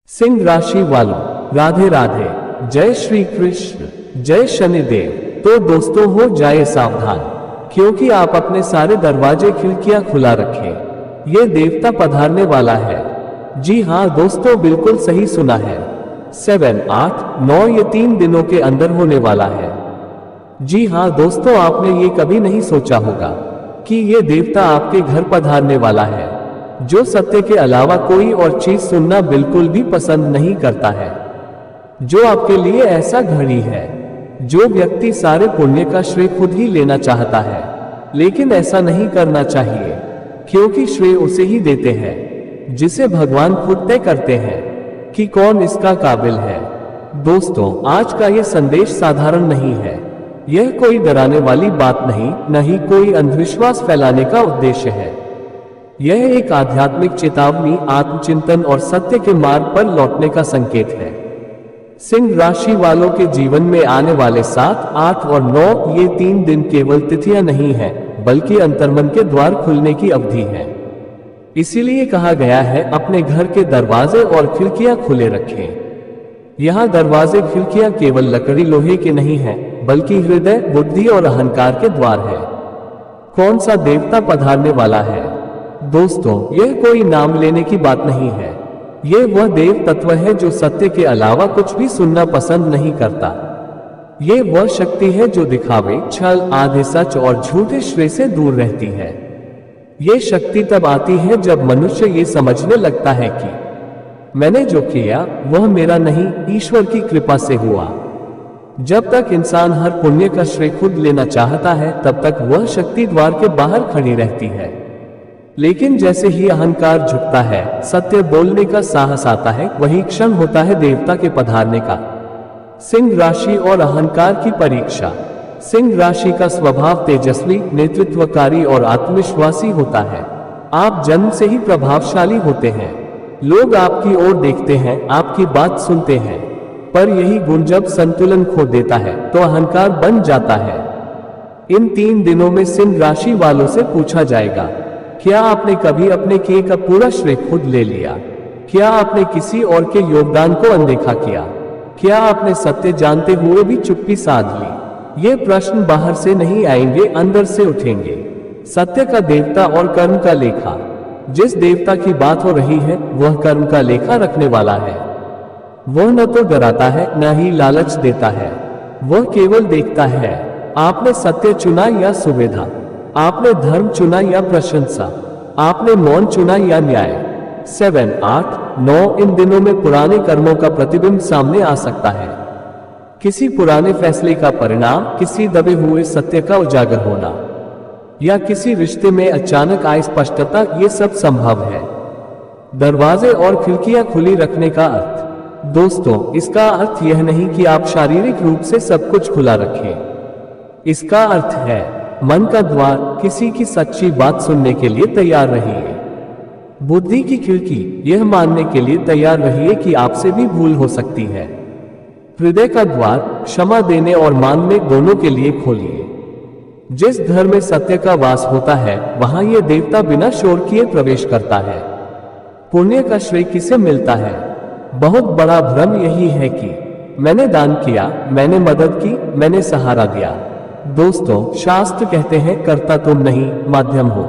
सिंह राशि वालों, राधे राधे। जय श्री कृष्ण, जय शनिदेव। तो दोस्तों हो जाए सावधान, क्योंकि आप अपने सारे दरवाजे खिड़कियां खुला रखें। ये देवता पधारने वाला है। जी हाँ दोस्तों, बिल्कुल सही सुना है। 7, 8, 9 ये 3 दिनों के अंदर होने वाला है। जी हाँ दोस्तों, आपने ये कभी नहीं सोचा होगा कि ये देवता आपके घर पधारने वाला है, जो सत्य के अलावा कोई और चीज सुनना बिल्कुल भी पसंद नहीं करता है। जो आपके लिए ऐसा घड़ी है। जो व्यक्ति सारे पुण्य का श्रेय खुद ही लेना चाहता है, लेकिन ऐसा नहीं करना चाहिए, क्योंकि श्रेय उसे ही देते हैं जिसे भगवान खुद तय करते हैं कि कौन इसका काबिल है। दोस्तों, आज का ये संदेश साधारण नहीं है। यह कोई डराने वाली बात नहीं, न ही कोई अंधविश्वास फैलाने का उद्देश्य है। यह एक आध्यात्मिक चेतावनी, आत्मचिंतन और सत्य के मार्ग पर लौटने का संकेत है। सिंह राशि वालों के जीवन में आने वाले 7, 8 और 9 ये 3 दिन केवल तिथियां नहीं हैं, बल्कि अंतर्मन के द्वार खुलने की अवधि है। इसीलिए कहा गया है, अपने घर के दरवाजे और खिड़कियां खुले रखें। यहाँ दरवाजे खिड़कियां केवल लकड़ी लोहे के नहीं हैं, बल्कि हृदय, बुद्धि और अहंकार के द्वार है। कौन सा देवता पधारने वाला है? दोस्तों, यह कोई नाम लेने की बात नहीं है। यह वह देव तत्व है जो सत्य के अलावा कुछ भी सुनना पसंद नहीं करता। यह वह शक्ति है जो दिखावे, छल, आधे सच और झूठे श्रेय से दूर रहती है। यह शक्ति तब आती है जब मनुष्य ये समझने लगता है कि मैंने जो किया वह मेरा नहीं, ईश्वर की कृपा से हुआ। जब तक इंसान हर पुण्य का श्रेय खुद लेना चाहता है, तब तक वह शक्ति द्वार के बाहर खड़ी रहती है। लेकिन जैसे ही अहंकार झुकता है, सत्य बोलने का साहस आता है, वही क्षण होता है देवता के पधारने का। सिंह राशि और अहंकार की परीक्षा। सिंह राशि का स्वभाव तेजस्वी, नेतृत्वकारी और आत्मविश्वासी होता है। आप जन्म से ही प्रभावशाली होते हैं। लोग आपकी ओर देखते हैं, आपकी बात सुनते हैं, पर यही गुण जब संतुलन खो देता है तो अहंकार बन जाता है। इन 3 दिनों में सिंह राशि वालों से पूछा जाएगा, क्या आपने कभी अपने किए का पूरा श्रेय खुद ले लिया? क्या आपने किसी और के योगदान को अनदेखा किया? क्या आपने सत्य जानते हुए भी चुप्पी साध ली? ये प्रश्न बाहर से नहीं आएंगे, अंदर से उठेंगे। सत्य का देवता और कर्म का लेखा। जिस देवता की बात हो रही है, वह कर्म का लेखा रखने वाला है। वह न तो डराता है, न ही लालच देता है। वह केवल देखता है, आपने सत्य चुना या सुविधा, आपने धर्म चुना या प्रशंसा, आपने मौन चुना या न्याय। 7, 8, 9 इन दिनों में पुराने कर्मों का प्रतिबिंब सामने आ सकता है। किसी पुराने फैसले का परिणाम, किसी दबे हुए सत्य का उजागर होना, या किसी रिश्ते में अचानक आई स्पष्टता, ये सब संभव है। दरवाजे और खिड़कियां खुली रखने का अर्थ। दोस्तों, इसका अर्थ यह नहीं कि आप शारीरिक रूप से सब कुछ खुला रखें। इसका अर्थ है, मन का द्वार, किसी की सच्ची बात सुनने के लिए तैयार रहिए। बुद्धि की खिड़की, यह मानने के लिए तैयार रहिए कि आपसे भी भूल हो सकती है। हृदय का द्वार, क्षमा देने और मानने दोनों के लिए खोलिए। जिस घर में सत्य का वास होता है, वहां यह देवता बिना शोर किए प्रवेश करता है। पुण्य का श्रेय किसे मिलता है? बहुत बड़ा भ्रम यही है कि मैंने दान किया, मैंने मदद की, मैंने सहारा दिया। दोस्तों, शास्त्र कहते हैं, कर्ता तुम नहीं, माध्यम हो।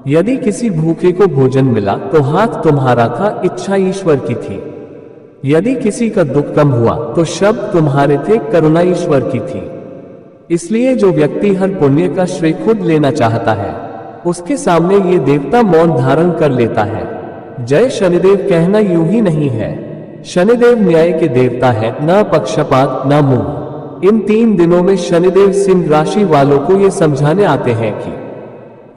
यदि किसी भूखे को भोजन मिला तो हाथ तुम्हारा था, इच्छा ईश्वर की थी। यदि किसी का दुख कम हुआ तो शब्द तुम्हारे थे, करुणा ईश्वर की थी। इसलिए जो व्यक्ति हर पुण्य का श्रेय खुद लेना चाहता है, उसके सामने ये देवता मौन धारण कर लेता है। जय शनिदेव कहना यूं ही नहीं है। शनिदेव न्याय के देवता है, न पक्षपात, न मोह। इन 3 दिनों में शनिदेव सिंह राशि वालों को ये समझाने आते हैं कि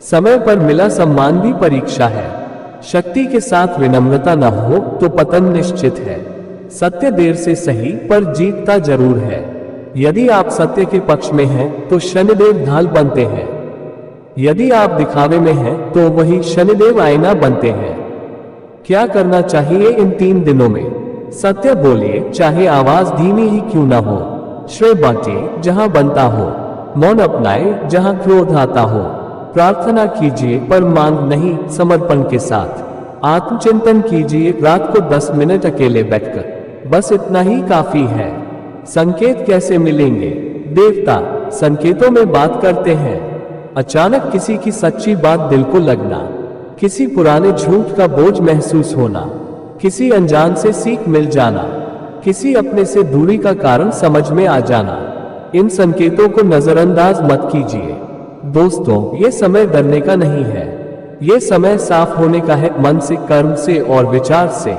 समय पर मिला सम्मान भी परीक्षा है। शक्ति के साथ विनम्रता न हो तो पतन निश्चित है। सत्य देर से सही, पर जीतता जरूर है। यदि आप सत्य के पक्ष में हैं, तो शनिदेव ढाल बनते हैं। यदि आप दिखावे में हैं, तो वही शनिदेव आईना बनते हैं। क्या करना चाहिए इन 3 दिनों में? सत्य बोलिए, चाहे आवाज धीमी ही क्यों ना हो। श्रेय बांटिए जहां बनता हो। मौन अपनाए जहां क्रोध आता हो। प्रार्थना कीजिए, पर मांग नहीं, समर्पण के साथ। आत्मचिंतन कीजिए, रात को 10 मिनट अकेले बैठकर, बस इतना ही काफी है। संकेत कैसे मिलेंगे? देवता संकेतों में बात करते हैं। अचानक किसी की सच्ची बात दिल को लगना, किसी पुराने झूठ का बोझ महसूस होना, किसी अनजान से सीख मिल जाना, किसी अपने से दूरी का कारण समझ में आ जाना। इन संकेतों को नजरअंदाज मत कीजिए। दोस्तों, ये समय डरने का नहीं है, ये समय साफ होने का है, मन से, कर्म से और विचार से।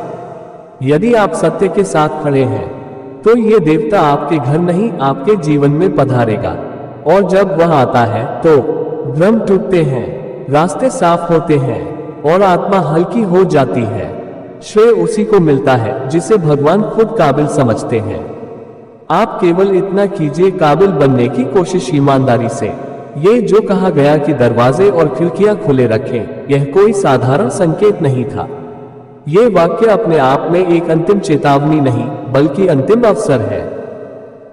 यदि आप सत्य के साथ खड़े हैं तो ये देवता आपके घर नहीं, आपके जीवन में पधारेगा। और जब वह आता है तो भ्रम टूटते हैं, रास्ते साफ होते हैं और आत्मा हल्की हो जाती है। श्रेय उसी को मिलता है जिसे भगवान खुद काबिल समझते हैं। आप केवल इतना कीजिए, काबिल बनने की कोशिश ईमानदारी से। ये जो कहा गया कि दरवाजे और खिड़कियां खुले रखें, यह कोई साधारण संकेत नहीं था। ये वाक्य अपने आप में एक अंतिम चेतावनी नहीं, बल्कि अंतिम अवसर है।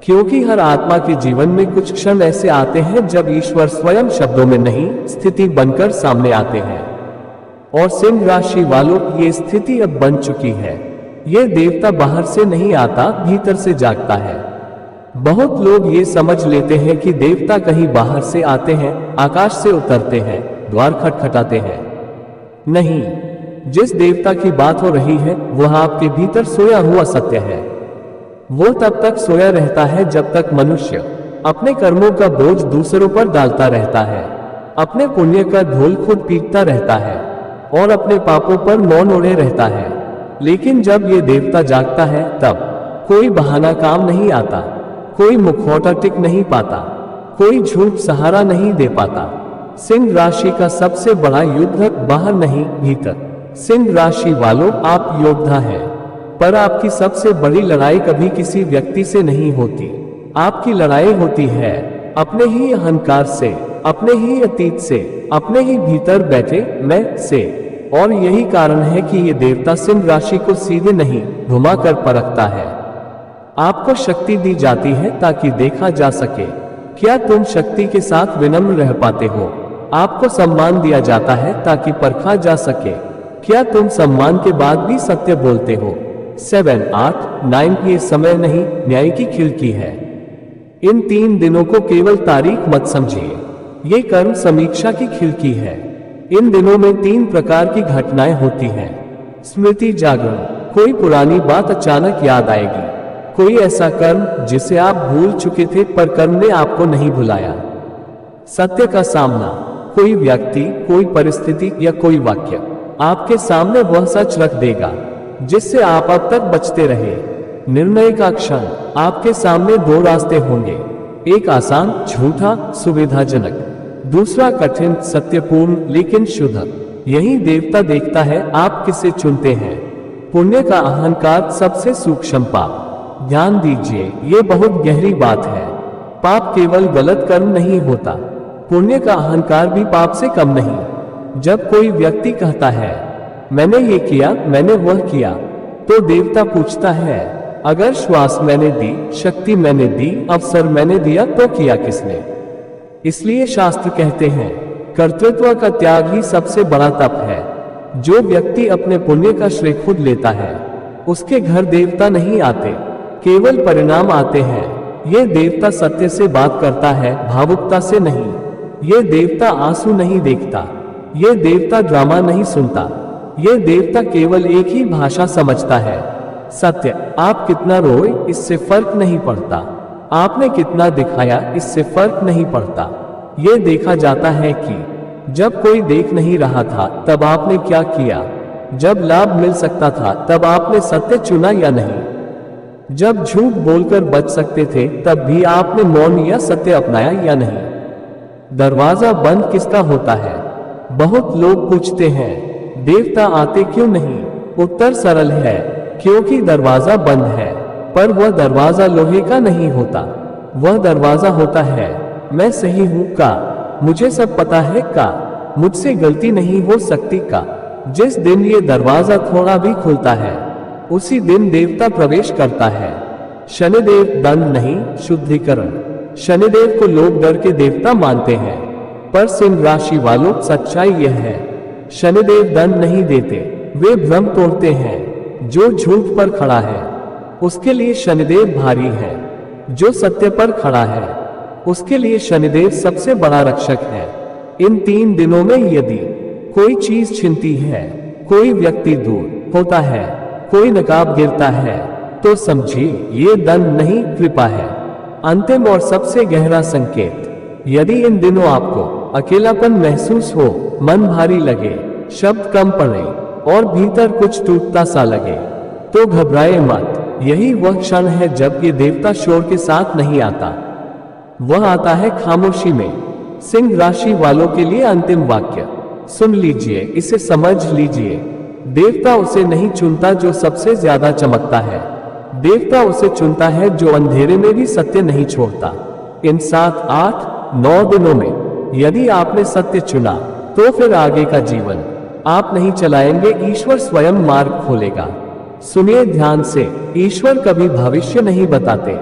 क्योंकि हर आत्मा के जीवन में कुछ क्षण ऐसे आते हैं जब ईश्वर स्वयं शब्दों में नहीं, स्थिति बनकर सामने आते हैं। और सिंह राशि वालों, ये स्थिति अब बन चुकी है। ये देवता बाहर से नहीं आता, भीतर से जागता है। बहुत लोग ये समझ लेते हैं कि देवता कहीं बाहर से आते हैं, आकाश से उतरते हैं, द्वार खटखटाते हैं। नहीं, जिस देवता की बात हो रही है वह आपके भीतर सोया हुआ सत्य है। वो तब तक सोया रहता है जब तक मनुष्य अपने कर्मों का बोझ दूसरों पर डालता रहता है, अपने पुण्य का ढोल खुद पीटता रहता है और अपने पापों पर मौन ओढ़े रहता है। लेकिन जब ये देवता जागता है तब कोई बहाना काम नहीं आता, कोई मुखौटा टिक नहीं पाता, कोई झूठ सहारा नहीं दे पाता। सिंह राशि का सबसे बड़ा युद्ध बाहर नहीं, भीतर। सिंह राशि वालों, आप योद्धा हैं, पर आपकी सबसे बड़ी लड़ाई कभी किसी व्यक्ति से नहीं होती। आपकी लड़ाई होती है अपने ही अहंकार से, अपने ही अतीत से, अपने ही भीतर बैठे मैं से। और यही कारण है कि ये देवता सिंह राशि को सीधे नहीं, घुमाकर परखता है। आपको शक्ति दी जाती है ताकि देखा जा सके क्या तुम शक्ति के साथ विनम्र रह पाते हो। आपको सम्मान दिया जाता है ताकि परखा जा सके क्या तुम सम्मान के बाद भी सत्य बोलते हो। 7, 8, 9 ये समय नहीं, न्याय की खिड़की है। इन 3 दिनों को केवल तारीख मत समझिए, ये कर्म समीक्षा की खिड़की है। इन दिनों में 3 प्रकार की घटनाएं होती हैं। स्मृति जागरण, कोई पुरानी बात अचानक याद आएगी, कोई ऐसा कर्म जिसे आप भूल चुके थे पर कर्म ने आपको नहीं भुलाया। सत्य का सामना, कोई व्यक्ति, कोई परिस्थिति या कोई वाक्य आपके सामने वह सच रख देगा जिससे आप अब तक बचते रहे। निर्णय का क्षण, आपके सामने 2 रास्ते होंगे, एक आसान, झूठा, सुविधाजनक, दूसरा कठिन, सत्यपूर्ण लेकिन शुद्ध। यही देवता देखता है आप किसे चुनते हैं। पुण्य का अहंकार सबसे सूक्ष्म पाप। ध्यान दीजिए, ये बहुत गहरी बात है। पाप केवल गलत कर्म नहीं होता, पुण्य का अहंकार भी पाप से कम नहीं। जब कोई व्यक्ति कहता है मैंने ये किया, मैंने वह किया, तो देवता पूछता है अगर श्वास मैंने दी, शक्ति मैंने दी, अवसर मैंने दिया तो किया किसने। इसलिए शास्त्र कहते हैं कर्तृत्व का त्याग ही सबसे बड़ा तप है। जो व्यक्ति अपने पुण्य का श्रेय खुद लेता है उसके घर देवता नहीं आते, केवल परिणाम आते हैं। ये देवता सत्य से बात करता है, भावुकता से नहीं। ये देवता आंसू नहीं देखता, ये देवता ड्रामा नहीं सुनता, ये देवता केवल एक ही भाषा समझता है, सत्य। आप कितना रोए इससे फर्क नहीं पड़ता, आपने कितना दिखाया इससे फर्क नहीं पड़ता। ये देखा जाता है कि जब कोई देख नहीं रहा था तब आपने क्या किया, जब लाभ मिल सकता था तब आपने सत्य चुना या नहीं, जब झूठ बोलकर बच सकते थे तब भी आपने मौन या सत्य अपनाया या नहीं। दरवाजा बंद किसका होता है? बहुत लोग पूछते हैं देवता आते क्यों नहीं? उत्तर सरल है, क्योंकि दरवाजा बंद है। पर वह दरवाजा लोहे का नहीं होता, वह दरवाजा होता है मैं सही हूं का, मुझे सब पता है का, मुझसे गलती नहीं हो सकती का। जिस दिन ये दरवाजा थोड़ा भी खुलता है उसी दिन देवता प्रवेश करता है। शनिदेव दंड नहीं, शुद्धिकरण। शनिदेव को लोग डर के देवता मानते हैं, पर सिंह राशि वालों सच्चाई यह है शनिदेव दंड नहीं देते, वे भ्रम तोड़ते हैं। जो झूठ पर खड़ा है उसके लिए शनिदेव भारी है। जो सत्य पर खड़ा है उसके लिए शनिदेव सबसे बड़ा रक्षक है। इन 3 दिनों में यदि कोई चीज छिनती है, कोई व्यक्ति दूर होता है, कोई नकाब गिरता है, तो समझिए ये दंड नहीं कृपा है। अंतिम और सबसे गहरा संकेत, यदि इन दिनों आपको अकेलापन महसूस हो, मन भारी लगे, शब्द कम पड़े और भीतर कुछ टूटता सा लगे, तो घबराए मत। यही वह क्षण है जब ये देवता शोर के साथ नहीं आता, वह आता है खामोशी में। सिंह राशि वालों के लिए अंतिम वाक्य सुन लीजिए, इसे समझ लीजिए। देवता उसे नहीं चुनता जो सबसे ज्यादा चमकता है, देवता उसे चुनता है जो अंधेरे में भी सत्य नहीं छोड़ता। इन 7, 8, 9 दिनों में यदि आपने सत्य चुना तो फिर आगे का जीवन आप नहीं चलाएंगे, ईश्वर स्वयं मार्ग खोलेगा। सुनिए ध्यान से, ईश्वर कभी भविष्य नहीं बताते,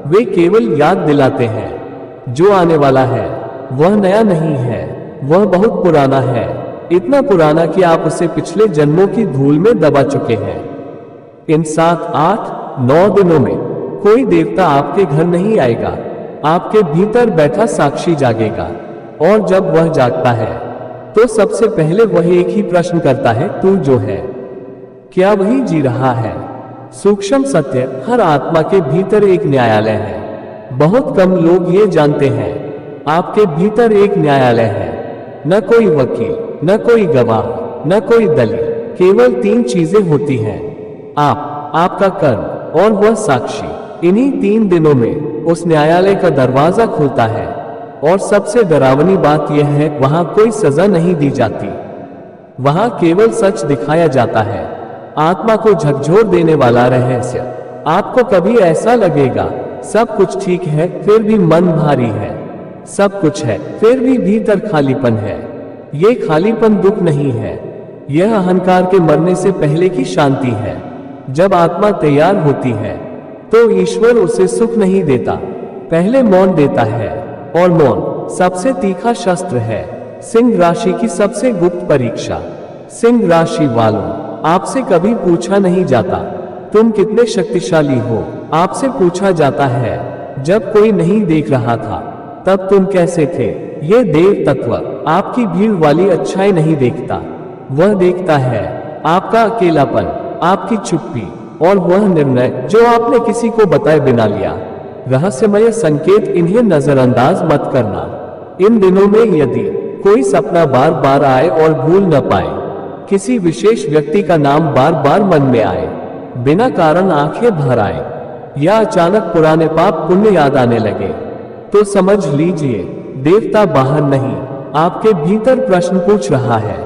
वे केवल याद दिलाते हैं। जो आने वाला है वह नया नहीं है, वह बहुत पुराना है, इतना पुराना कि आप उसे पिछले जन्मों की धूल में दबा चुके हैं। इन 7, 8, 9 दिनों में कोई देवता आपके घर नहीं आएगा, आपके भीतर बैठा साक्षी जागेगा। और जब वह जागता है तो सबसे पहले वह एक ही प्रश्न करता है, तू जो है क्या वही जी रहा है? सूक्ष्म सत्य, हर आत्मा के भीतर एक न्यायालय है। बहुत कम लोग ये जानते हैं, आपके भीतर एक न्यायालय है। न कोई वकील, न कोई गवाह, न कोई दलील, केवल 3 चीजें होती हैं, आप, आपका कर्म और वह साक्षी। इन्हीं 3 दिनों में उस न्यायालय का दरवाजा खुलता है। और सबसे डरावनी बात यह है, वहां कोई सजा नहीं दी जाती, वहां केवल सच दिखाया जाता है। आत्मा को झकझोर देने वाला रहस्य। आपको कभी ऐसा लगेगा सब कुछ ठीक है फिर भी मन भारी है, सब कुछ है फिर भी भीतर खालीपन है। ये खालीपन दुख नहीं है, यह अहंकार के मरने से पहले की शांति है। जब आत्मा तैयार होती है तो ईश्वर उसे सुख नहीं देता, पहले मौन देता है। और मौन सबसे तीखा शस्त्र है। सिंह राशि की सबसे गुप्त परीक्षा। सिंह राशि वालों, आपसे कभी पूछा नहीं जाता तुम कितने शक्तिशाली हो, आपसे पूछा जाता है जब कोई नहीं देख रहा था तब तुम कैसे थे। ये देव तत्व आपकी भीड़ वाली अच्छाई नहीं देखता, वह देखता है आपका अकेलापन, आपकी चुप्पी और वह निर्णय जो आपने किसी को बताए बिना लिया। रहस्यमय संकेत, इन्हें नजरअंदाज मत करना। इन दिनों में यदि कोई सपना बार बार आए और भूल न पाए, किसी विशेष व्यक्ति का नाम बार बार मन में आए, बिना कारण आंखें भर आए, या अचानक पुराने पाप पुण्य याद आने लगे, तो समझ लीजिए देवता बाहर नहीं, आपके भीतर प्रश्न पूछ रहा है।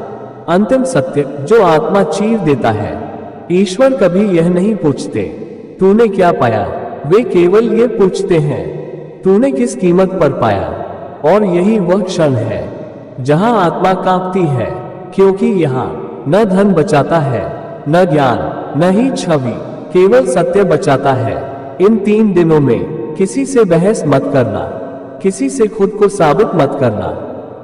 अंतिम सत्य जो आत्मा चीर देता है। ईश्वर कभी यह नहीं पूछते तूने क्या पाया, वे केवल ये पूछते हैं तूने किस कीमत पर पाया। और यही वह क्षण है जहां आत्मा कांपती है, क्योंकि यहाँ न धन बचाता है, न ज्ञान, न ही छवि, केवल सत्य बचाता है। इन 3 दिनों में किसी से बहस मत करना, किसी से खुद को साबित मत करना,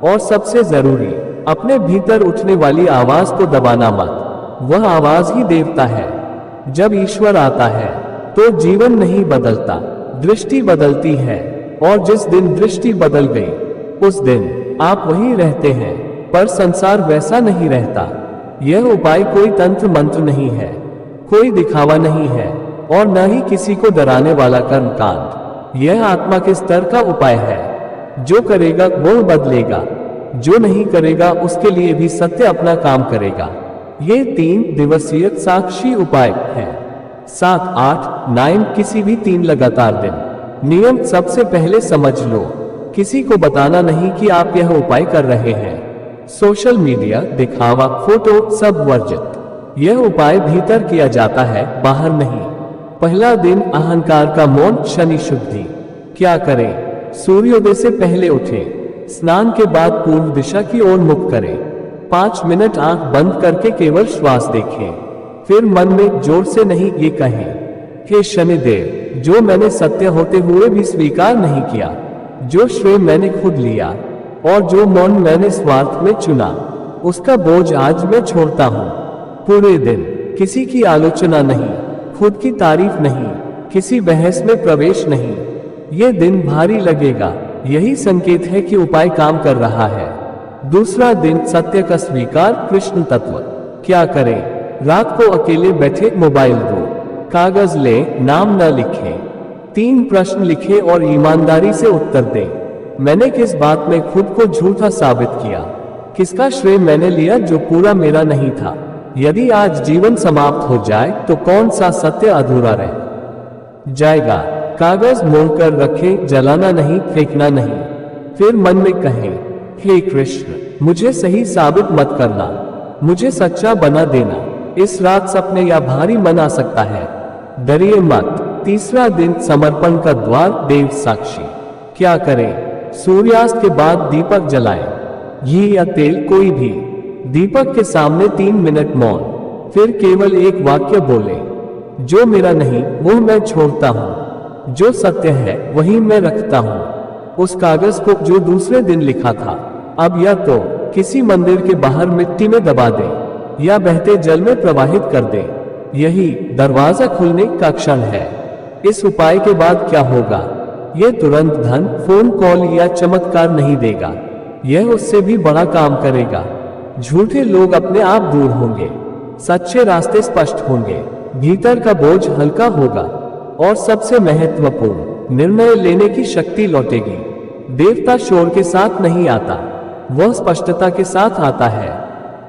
और सबसे जरूरी, अपने भीतर उठने वाली आवाज को दबाना मत, वह आवाज ही देवता है। जब ईश्वर आता है तो जीवन नहीं बदलता, दृष्टि बदलती है। और जिस दिन दृष्टि बदल गई उस दिन आप वही रहते हैं, पर संसार वैसा नहीं रहता। यह उपाय कोई तंत्र मंत्र नहीं है, कोई दिखावा नहीं है, और न ही किसी को डराने वाला कर्मकांड। यह आत्मा के स्तर का उपाय है। जो करेगा वो बदलेगा, जो नहीं करेगा उसके लिए भी सत्य अपना काम करेगा। ये 3 दिवसीय साक्षी उपाय है। 7, 8, 9 किसी भी 3 लगातार दिन। नियम सबसे पहले समझ लो, किसी को बताना नहीं कि आप यह उपाय कर रहे हैं। सोशल मीडिया, दिखावा, फोटो सब वर्जित। यह उपाय भीतर किया जाता है, बाहर नहीं। पहला दिन अहंकार का मौन, शनि शुद्धि। क्या करें? सूर्योदय से पहले उठें, स्नान के बाद पूर्व दिशा की ओर मुख करें, 5 मिनट आंख बंद करके केवल श्वास देखें, फिर मन में जोर से नहीं ये कहें, हे शनिदेव, जो मैंने सत्य होते हुए भी स्वीकार नहीं किया, जो श्रेय मैंने खुद लिया और जो मौन मैंने स्वार्थ में चुना, उसका बोझ आज मैं छोड़ता हूँ। पूरे दिन किसी की आलोचना नहीं, खुद की तारीफ नहीं, किसी बहस में प्रवेश नहीं। ये दिन भारी लगेगा, यही संकेत है कि उपाय काम कर रहा है। दूसरा दिन सत्य का स्वीकार, कृष्ण तत्व। क्या करें? रात को अकेले बैठे मोबाइल दो, कागज ले, नाम न लिखे, 3 प्रश्न लिखे और ईमानदारी से उत्तर दें। मैंने किस बात में खुद को झूठा साबित किया? किसका श्रेय मैंने लिया जो पूरा मेरा नहीं था? यदि आज जीवन समाप्त हो जाए तो कौन सा सत्य अधूरा रह जाएगा? कागज मोड़कर रखें, जलाना नहीं, फेंकना नहीं। फिर मन में कहें, हे कृष्ण, मुझे सही साबित मत करना, मुझे सच्चा बना देना। इस रात सपने या भारी मन आ सकता है, डरिए मत। तीसरा दिन समर्पण का द्वार, देव साक्षी। क्या करें? सूर्यास्त के बाद दीपक जलाएं, घी या तेल कोई भी। दीपक के सामने 3 मिनट मौन, फिर केवल एक वाक्य बोले, जो मेरा नहीं वो मैं छोड़ता हूं, जो सत्य है वही मैं रखता हूं। उस कागज को जो दूसरे दिन लिखा था, अब या तो किसी मंदिर के बाहर मिट्टी में दबा दें या बहते जल में प्रवाहित कर दें। यही दरवाजा खुलने का क्षण है। इस उपाय के बाद क्या होगा? यह तुरंत धन, फोन कॉल या चमत्कार नहीं देगा, यह उससे भी बड़ा काम करेगा। झूठे लोग अपने आप दूर होंगे, सच्चे रास्ते स्पष्ट होंगे, भीतर का बोझ हल्का होगा और सबसे महत्वपूर्ण, निर्णय लेने की शक्ति लौटेगी। देवता शोर के साथ नहीं आता, वह स्पष्टता के साथ आता है।